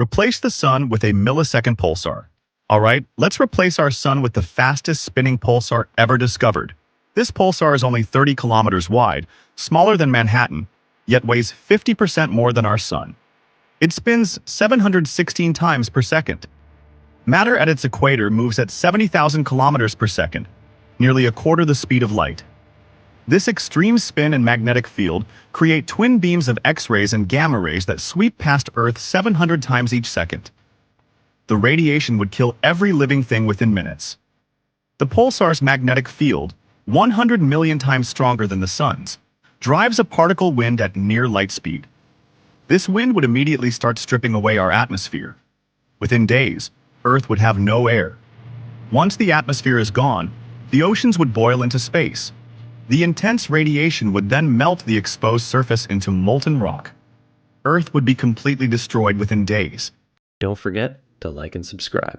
Replace the sun with a millisecond pulsar. Alright, let's replace our sun with the fastest spinning pulsar ever discovered. This pulsar is only 30 kilometers wide, smaller than Manhattan, yet weighs 50% more than our sun. It spins 716 times per second. Matter at its equator moves at 70,000 kilometers per second, nearly a quarter the speed of light. This extreme spin and magnetic field create twin beams of X-rays and gamma rays that sweep past Earth 700 times each second. The radiation would kill every living thing within minutes. The pulsar's magnetic field, 100 million times stronger than the sun's, drives a particle wind at near light speed. This wind would immediately start stripping away our atmosphere. Within days, Earth would have no air. Once the atmosphere is gone, the oceans would boil into space. The intense radiation would then melt the exposed surface into molten rock. Earth would be completely destroyed within days. Don't forget to like and subscribe.